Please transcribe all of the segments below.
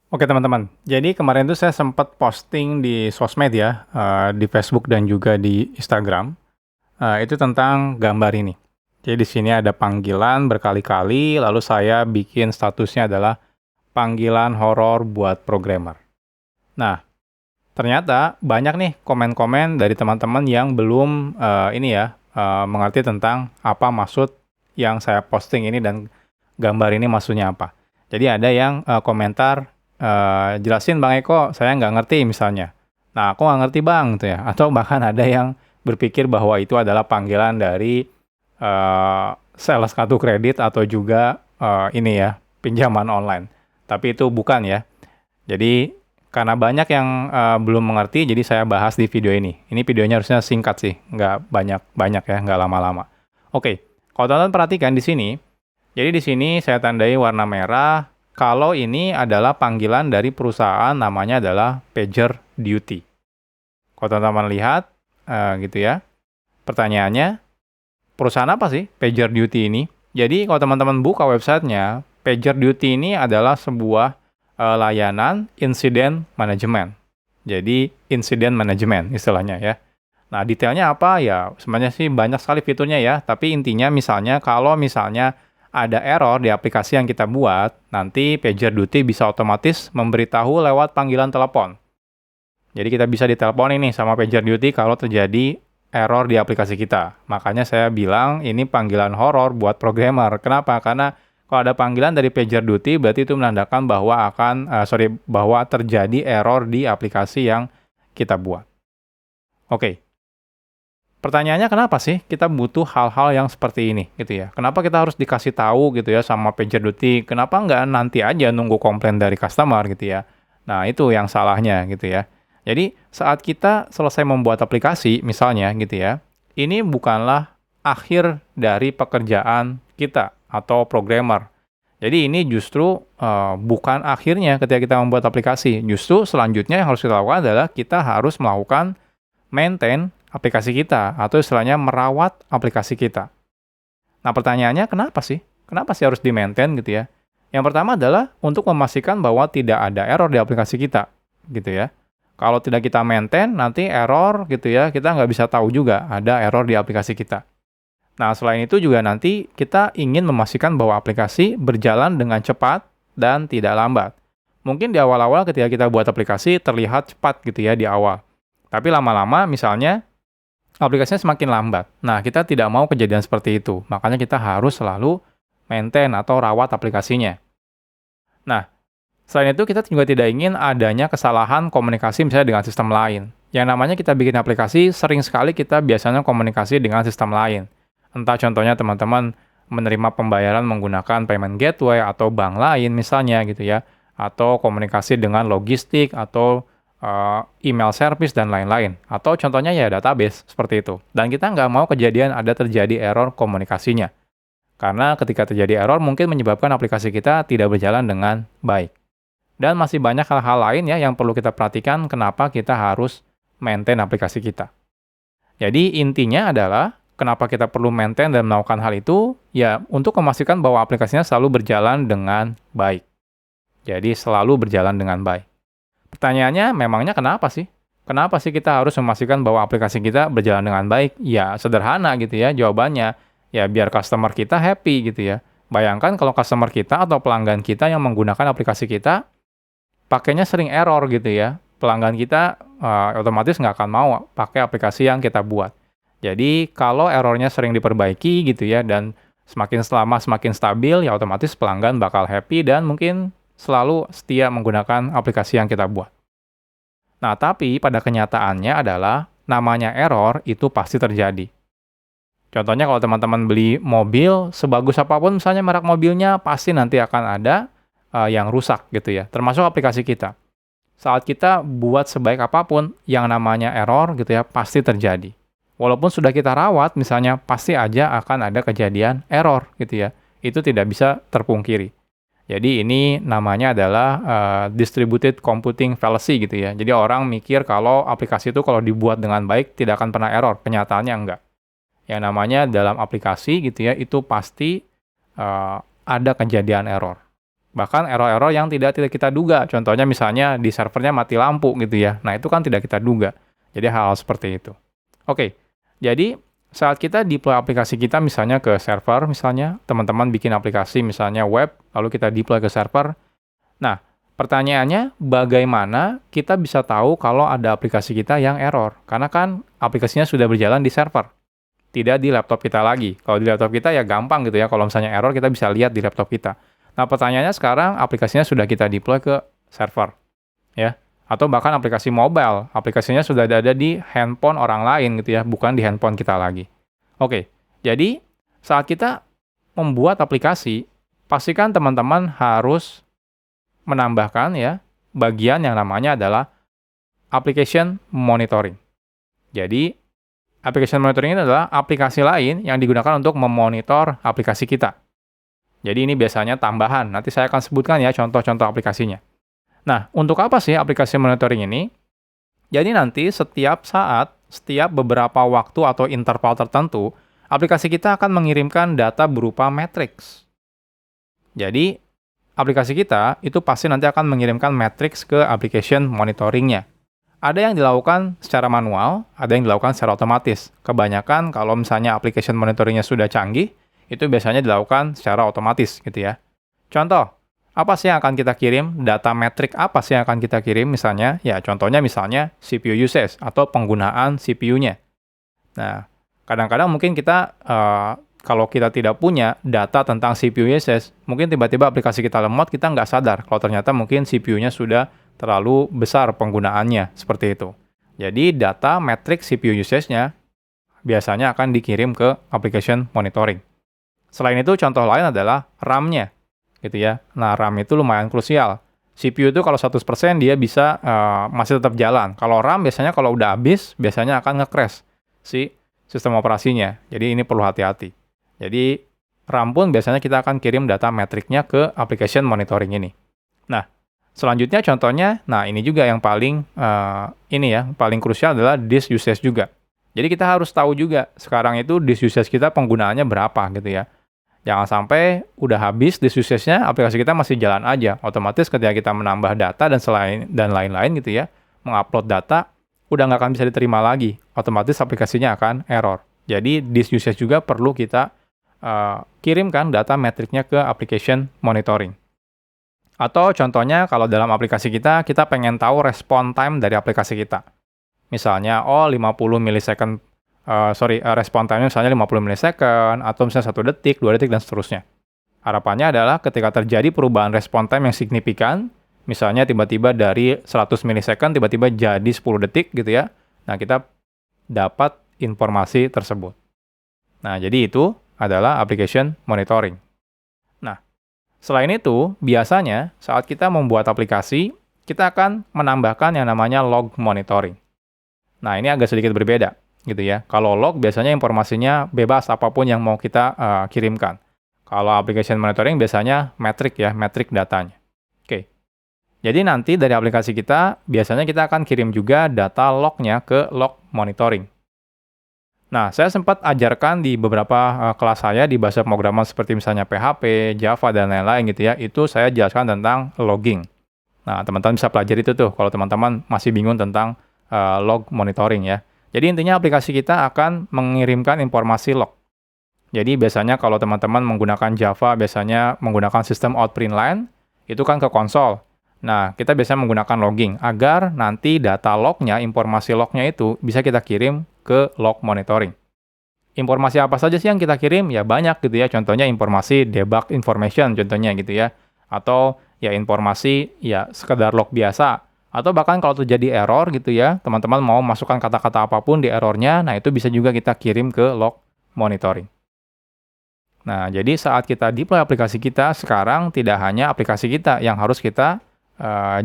Oke teman-teman, jadi kemarin tuh saya sempat posting di sosmed ya, di Facebook dan juga di Instagram, itu tentang gambar ini. Jadi di sini ada panggilan berkali-kali, lalu saya bikin statusnya adalah panggilan horor buat programmer. Nah, ternyata banyak nih komen-komen dari teman-teman yang belum mengerti tentang apa maksud yang saya posting ini dan gambar ini maksudnya apa. Jadi ada yang komentar, "Jelasin Bang Eko, saya nggak ngerti," misalnya. "Nah, aku nggak ngerti Bang," gitu ya. Atau bahkan ada yang berpikir bahwa itu adalah panggilan dari sales kartu kredit atau juga pinjaman online. Tapi itu bukan ya. Jadi karena banyak yang belum mengerti, jadi saya bahas di video ini. Ini videonya harusnya singkat sih, nggak banyak-banyak ya, nggak lama-lama. Oke, kalau teman-teman perhatikan di sini, jadi di sini saya tandai warna merah, kalau ini adalah panggilan dari perusahaan namanya adalah PagerDuty. Kalau teman-teman lihat, gitu ya, pertanyaannya, perusahaan apa sih PagerDuty ini? Jadi kalau teman-teman buka websitenya, PagerDuty ini adalah sebuah layanan incident management. Jadi incident management istilahnya ya. Nah detailnya apa ya? Sebenarnya sih banyak sekali fiturnya ya. Tapi intinya misalnya kalau misalnya ada error di aplikasi yang kita buat, nanti PagerDuty bisa otomatis memberitahu lewat panggilan telepon. Jadi kita bisa ditelepon ini sama PagerDuty kalau terjadi error di aplikasi kita. Makanya saya bilang ini panggilan horor buat programmer. Kenapa? Karena kalau ada panggilan dari PagerDuty berarti itu menandakan bahwa bahwa terjadi error di aplikasi yang kita buat. Oke. Pertanyaannya kenapa sih kita butuh hal-hal yang seperti ini gitu ya? Kenapa kita harus dikasih tahu gitu ya sama PagerDuty? Kenapa nggak nanti aja nunggu komplain dari customer gitu ya? Nah, itu yang salahnya gitu ya. Jadi, saat kita selesai membuat aplikasi misalnya gitu ya, ini bukanlah akhir dari pekerjaan kita atau programmer. Jadi ini justru bukan akhirnya ketika kita membuat aplikasi. Justru selanjutnya yang harus kita lakukan adalah kita harus melakukan maintain aplikasi kita atau istilahnya merawat aplikasi kita. Nah, pertanyaannya kenapa sih? Kenapa sih harus di-maintain gitu ya? Yang pertama adalah untuk memastikan bahwa tidak ada error di aplikasi kita, gitu ya. Kalau tidak kita maintain, nanti error gitu ya, kita nggak bisa tahu juga ada error di aplikasi kita. Nah, selain itu juga nanti kita ingin memastikan bahwa aplikasi berjalan dengan cepat dan tidak lambat. Mungkin di awal-awal ketika kita buat aplikasi terlihat cepat gitu ya di awal. Tapi lama-lama misalnya aplikasinya semakin lambat. Nah, kita tidak mau kejadian seperti itu. Makanya kita harus selalu maintain atau rawat aplikasinya. Nah, selain itu kita juga tidak ingin adanya kesalahan komunikasi misalnya dengan sistem lain. Yang namanya kita bikin aplikasi, sering sekali kita biasanya komunikasi dengan sistem lain. Entah contohnya teman-teman menerima pembayaran menggunakan payment gateway atau bank lain misalnya gitu ya. Atau komunikasi dengan logistik atau email service dan lain-lain. Atau contohnya ya database, seperti itu. Dan kita nggak mau kejadian ada terjadi error komunikasinya. Karena ketika terjadi error mungkin menyebabkan aplikasi kita tidak berjalan dengan baik. Dan masih banyak hal-hal lain ya yang perlu kita perhatikan kenapa kita harus maintain aplikasi kita. Jadi intinya adalah kenapa kita perlu maintain dan melakukan hal itu, ya untuk memastikan bahwa aplikasinya selalu berjalan dengan baik. Jadi selalu berjalan dengan baik. Pertanyaannya, memangnya kenapa sih? Kenapa sih kita harus memastikan bahwa aplikasi kita berjalan dengan baik? Ya, sederhana gitu ya jawabannya. Ya, biar customer kita happy gitu ya. Bayangkan kalau customer kita atau pelanggan kita yang menggunakan aplikasi kita, pakainya sering error gitu ya. Pelanggan kita otomatis nggak akan mau pakai aplikasi yang kita buat. Jadi, kalau errornya sering diperbaiki gitu ya, dan semakin lama semakin stabil, ya otomatis pelanggan bakal happy dan mungkin selalu setia menggunakan aplikasi yang kita buat. Nah, tapi pada kenyataannya adalah namanya error itu pasti terjadi. Contohnya kalau teman-teman beli mobil, sebagus apapun misalnya merek mobilnya, pasti nanti akan ada yang rusak gitu ya, termasuk aplikasi kita. Saat kita buat sebaik apapun, yang namanya error gitu ya, pasti terjadi. Walaupun sudah kita rawat, misalnya pasti aja akan ada kejadian error gitu ya. Itu tidak bisa terpungkiri. Jadi ini namanya adalah distributed computing fallacy gitu ya. Jadi orang mikir kalau aplikasi itu kalau dibuat dengan baik tidak akan pernah error. Kenyataannya enggak. Yang namanya dalam aplikasi gitu ya, itu pasti ada kejadian error. Bahkan error-error yang tidak kita duga. Contohnya misalnya di servernya mati lampu gitu ya. Nah, itu kan tidak kita duga. Jadi hal-hal seperti itu. Oke, jadi saat kita deploy aplikasi kita misalnya ke server, misalnya teman-teman bikin aplikasi misalnya web, lalu kita deploy ke server. Nah, pertanyaannya bagaimana kita bisa tahu kalau ada aplikasi kita yang error? Karena kan aplikasinya sudah berjalan di server, tidak di laptop kita lagi. Kalau di laptop kita ya gampang gitu ya, kalau misalnya error kita bisa lihat di laptop kita. Nah, pertanyaannya sekarang aplikasinya sudah kita deploy ke server, ya. Atau bahkan aplikasi mobile, aplikasinya sudah ada di handphone orang lain gitu ya, bukan di handphone kita lagi. Oke, jadi saat kita membuat aplikasi, pastikan teman-teman harus menambahkan ya bagian yang namanya adalah application monitoring. Jadi, application monitoring ini adalah aplikasi lain yang digunakan untuk memonitor aplikasi kita. Jadi ini biasanya tambahan, nanti saya akan sebutkan ya contoh-contoh aplikasinya. Nah, untuk apa sih aplikasi monitoring ini? Jadi nanti setiap saat, setiap beberapa waktu atau interval tertentu, aplikasi kita akan mengirimkan data berupa matriks. Jadi, aplikasi kita itu pasti nanti akan mengirimkan matriks ke application monitoringnya. Ada yang dilakukan secara manual, ada yang dilakukan secara otomatis. Kebanyakan kalau misalnya application monitoringnya sudah canggih, itu biasanya dilakukan secara otomatis gitu ya. Contoh, apa sih yang akan kita kirim? Data metrik apa sih yang akan kita kirim misalnya? Ya, contohnya misalnya CPU usage atau penggunaan CPU-nya. Nah, kadang-kadang mungkin kita, kalau kita tidak punya data tentang CPU usage, mungkin tiba-tiba aplikasi kita lemot, kita nggak sadar kalau ternyata mungkin CPU-nya sudah terlalu besar penggunaannya, seperti itu. Jadi, data metrik CPU usage-nya biasanya akan dikirim ke application monitoring. Selain itu, contoh lain adalah RAM-nya. Gitu ya. Nah, RAM itu lumayan krusial. CPU itu kalau 100% dia bisa masih tetap jalan. Kalau RAM biasanya kalau udah habis, biasanya akan nge-crash si sistem operasinya. Jadi ini perlu hati-hati. Jadi RAM pun biasanya kita akan kirim data metriknya ke application monitoring ini. Nah, selanjutnya contohnya, nah ini juga yang paling paling krusial adalah disk usage juga. Jadi kita harus tahu juga sekarang itu disk usage kita penggunaannya berapa gitu ya. Jangan sampai udah habis disk usage-nya, aplikasi kita masih jalan aja. Otomatis ketika kita menambah data dan lain-lain gitu ya, mengupload data, udah nggak akan bisa diterima lagi. Otomatis aplikasinya akan error. Jadi disk usage juga perlu kita kirimkan data metriknya ke application monitoring. Atau contohnya kalau dalam aplikasi kita pengen tahu respon time dari aplikasi kita. Misalnya, 50 milisecond respon time-nya misalnya 50 milisecond, atau misalnya 1 detik, 2 detik, dan seterusnya. Harapannya adalah ketika terjadi perubahan respon time yang signifikan, misalnya tiba-tiba dari 100 milisecond, tiba-tiba jadi 10 detik gitu ya, nah kita dapat informasi tersebut. Nah, jadi itu adalah application monitoring. Nah, selain itu, biasanya saat kita membuat aplikasi, kita akan menambahkan yang namanya log monitoring. Nah, ini agak sedikit berbeda. Gitu ya. Kalau log biasanya informasinya bebas apapun yang mau kita kirimkan. Kalau application monitoring biasanya metrik ya, metrik datanya. Oke. Jadi nanti dari aplikasi kita biasanya kita akan kirim juga data lognya ke log monitoring. Nah, saya sempat ajarkan di beberapa kelas saya di bahasa pemrograman seperti misalnya PHP, Java, dan lain-lain gitu ya. Itu saya jelaskan tentang logging. Nah, teman-teman bisa pelajari itu tuh kalau teman-teman masih bingung tentang log monitoring ya. Jadi intinya aplikasi kita akan mengirimkan informasi log. Jadi biasanya kalau teman-teman menggunakan Java, biasanya menggunakan sistem outprint line, itu kan ke konsol. Nah, kita biasanya menggunakan logging, agar nanti data lognya, informasi lognya itu bisa kita kirim ke log monitoring. Informasi apa saja sih yang kita kirim? Ya banyak gitu ya, contohnya informasi debug information, contohnya gitu ya. Atau ya informasi ya sekedar log biasa. Atau bahkan kalau terjadi error gitu ya, teman-teman mau masukkan kata-kata apapun di errornya, nah itu bisa juga kita kirim ke log monitoring. Nah, jadi saat kita deploy aplikasi kita, sekarang tidak hanya aplikasi kita yang harus kita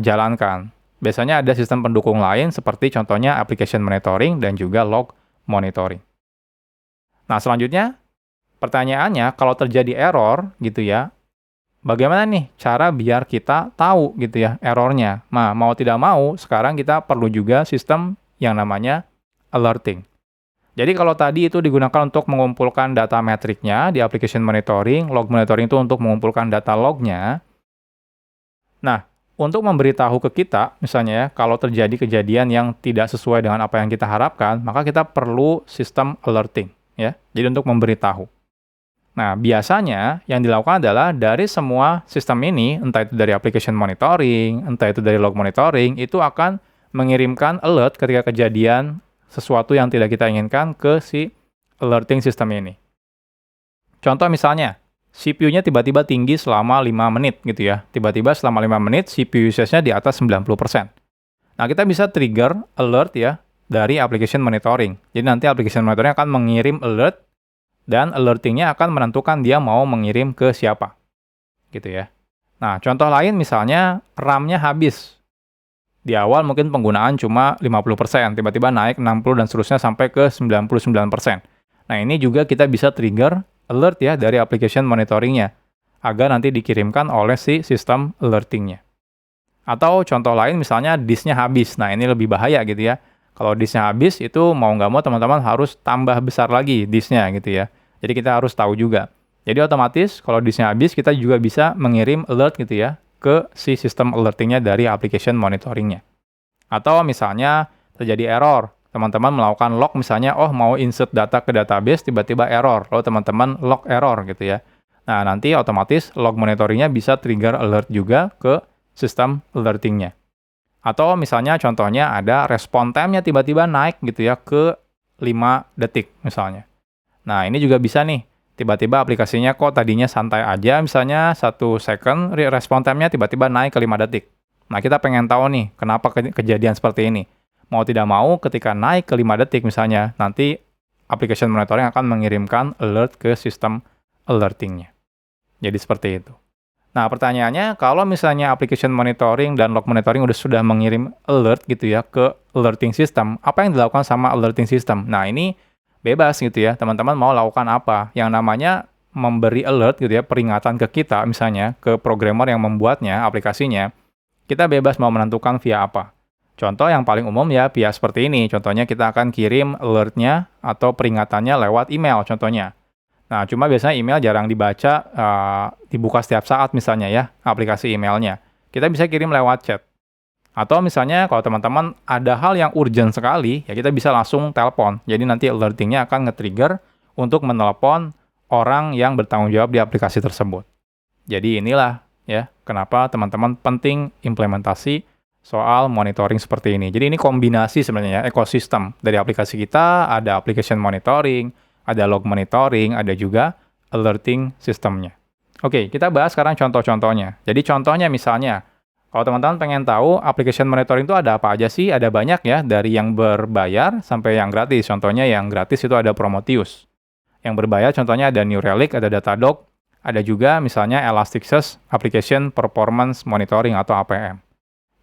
jalankan. Biasanya ada sistem pendukung lain seperti contohnya application monitoring dan juga log monitoring. Nah, selanjutnya pertanyaannya kalau terjadi error gitu ya, bagaimana nih cara biar kita tahu gitu ya errornya? Nah, mau tidak mau, sekarang kita perlu juga sistem yang namanya alerting. Jadi kalau tadi itu digunakan untuk mengumpulkan data metriknya di application monitoring, log monitoring itu untuk mengumpulkan data lognya. Nah, untuk memberitahu ke kita, misalnya ya, kalau terjadi kejadian yang tidak sesuai dengan apa yang kita harapkan, maka kita perlu sistem alerting, ya. Jadi untuk memberitahu. Nah, biasanya yang dilakukan adalah dari semua sistem ini, entah itu dari application monitoring, entah itu dari log monitoring, itu akan mengirimkan alert ketika kejadian sesuatu yang tidak kita inginkan ke si alerting system ini. Contoh misalnya, CPU-nya tiba-tiba tinggi selama 5 menit gitu ya. Tiba-tiba selama 5 menit CPU usage-nya di atas 90%. Nah, kita bisa trigger alert ya dari application monitoring. Jadi nanti application monitoring akan mengirim alert dan alerting-nya akan menentukan dia mau mengirim ke siapa. Gitu ya. Nah, contoh lain misalnya RAM-nya habis. Di awal mungkin penggunaan cuma 50%, tiba-tiba naik 60 dan seterusnya sampai ke 99%. Nah, ini juga kita bisa trigger alert ya dari application monitoring-nya, agar nanti dikirimkan oleh si sistem alerting-nya. Atau contoh lain misalnya disknya habis. Nah, ini lebih bahaya gitu ya. Kalau disknya habis, itu mau nggak mau teman-teman harus tambah besar lagi disknya gitu ya. Jadi kita harus tahu juga. Jadi otomatis kalau disknya habis, kita juga bisa mengirim alert gitu ya ke si sistem alerting-nya dari application monitoring-nya. Atau misalnya terjadi error. Teman-teman melakukan log misalnya, oh mau insert data ke database, tiba-tiba error. Lalu teman-teman log error gitu ya. Nah, nanti otomatis log monitoring-nya bisa trigger alert juga ke sistem alerting-nya. Atau misalnya contohnya ada respon time-nya tiba-tiba naik gitu ya ke 5 detik misalnya. Nah, ini juga bisa nih. Tiba-tiba aplikasinya kok tadinya santai aja, misalnya 1 second, respon time-nya tiba-tiba naik ke 5 detik. Nah, kita pengen tahu nih, kenapa kejadian seperti ini. Mau tidak mau, ketika naik ke 5 detik misalnya, nanti application monitoring akan mengirimkan alert ke sistem alerting-nya. Jadi seperti itu. Nah, pertanyaannya, kalau misalnya application monitoring dan log monitoring sudah mengirim alert gitu ya ke alerting system, apa yang dilakukan sama alerting system? Nah, ini bebas gitu ya, teman-teman mau lakukan apa. Yang namanya memberi alert gitu ya, peringatan ke kita misalnya, ke programmer yang membuatnya, aplikasinya, kita bebas mau menentukan via apa. Contoh yang paling umum ya via seperti ini, contohnya kita akan kirim alertnya atau peringatannya lewat email contohnya. Nah, cuma biasanya email jarang dibaca, dibuka setiap saat misalnya ya, aplikasi emailnya. Kita bisa kirim lewat chat. Atau misalnya kalau teman-teman ada hal yang urgent sekali, ya kita bisa langsung telepon. Jadi nanti alertingnya akan nge-trigger untuk menelepon orang yang bertanggung jawab di aplikasi tersebut. Jadi inilah ya, kenapa teman-teman penting implementasi soal monitoring seperti ini. Jadi ini kombinasi sebenarnya ya, ekosistem. Dari aplikasi kita, ada application monitoring, ada log monitoring, ada juga alerting sistemnya. Oke, kita bahas sekarang contoh-contohnya. Jadi contohnya misalnya, kalau teman-teman pengen tahu application monitoring itu ada apa aja sih? Ada banyak ya, dari yang berbayar sampai yang gratis. Contohnya yang gratis itu ada Prometheus. Yang berbayar contohnya ada New Relic, ada Datadog, ada juga misalnya Elasticsearch Application Performance Monitoring atau APM.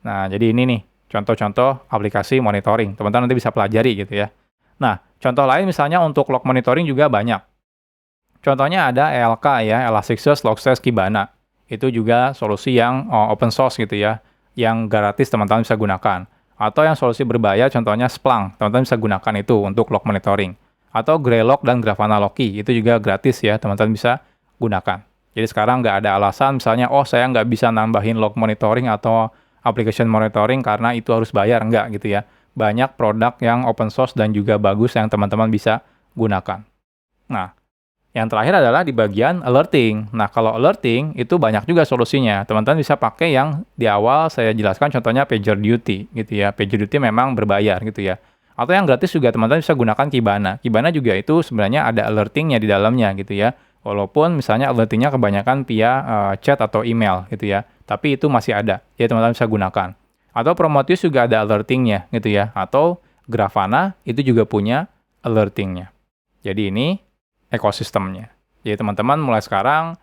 Nah, jadi ini nih, contoh-contoh aplikasi monitoring. Teman-teman nanti bisa pelajari gitu ya. Nah, contoh lain misalnya untuk log monitoring juga banyak. Contohnya ada ELK ya, Elasticsearch Logstash Kibana. Itu juga solusi yang open source gitu ya, yang gratis teman-teman bisa gunakan. Atau yang solusi berbayar contohnya Splunk, teman-teman bisa gunakan itu untuk log monitoring. Atau Greylog dan Grafana Loki, itu juga gratis ya, teman-teman bisa gunakan. Jadi sekarang nggak ada alasan misalnya, oh saya nggak bisa nambahin log monitoring atau application monitoring karena itu harus bayar, enggak gitu ya. Banyak produk yang open source dan juga bagus yang teman-teman bisa gunakan. Nah, yang terakhir adalah di bagian alerting. Nah, kalau alerting itu banyak juga solusinya. Teman-teman bisa pakai yang di awal saya jelaskan contohnya PagerDuty gitu ya. PagerDuty memang berbayar gitu ya. Atau yang gratis juga teman-teman bisa gunakan Kibana. Kibana juga itu sebenarnya ada alertingnya di dalamnya gitu ya. Walaupun misalnya alertingnya kebanyakan via chat atau email gitu ya. Tapi itu masih ada, ya teman-teman bisa gunakan. Atau Prometheus juga ada alertingnya gitu ya. Atau Grafana itu juga punya alertingnya. Jadi ini ekosistemnya. Jadi teman-teman mulai sekarang,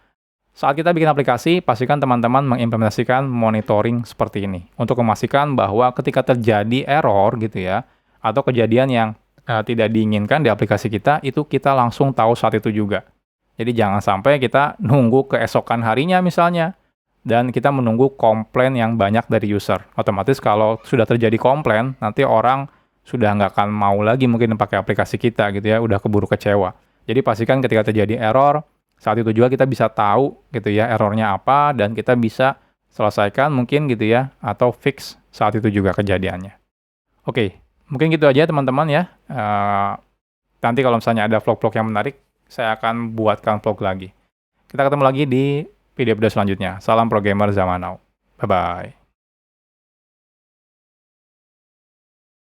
saat kita bikin aplikasi, pastikan teman-teman mengimplementasikan monitoring seperti ini. Untuk memastikan bahwa ketika terjadi error gitu ya, atau kejadian yang tidak diinginkan di aplikasi kita, itu kita langsung tahu saat itu juga. Jadi jangan sampai kita nunggu keesokan harinya misalnya, dan kita menunggu komplain yang banyak dari user. Otomatis kalau sudah terjadi komplain, nanti orang sudah nggak akan mau lagi mungkin pakai aplikasi kita gitu ya, udah keburu kecewa. Jadi pastikan ketika terjadi error, saat itu juga kita bisa tahu gitu ya errornya apa, dan kita bisa selesaikan mungkin gitu ya, atau fix saat itu juga kejadiannya. Oke, mungkin gitu aja teman-teman ya. Nanti kalau misalnya ada vlog-vlog yang menarik, saya akan buatkan vlog lagi. Kita ketemu lagi di video-video selanjutnya. Salam programmer zaman now. Bye-bye.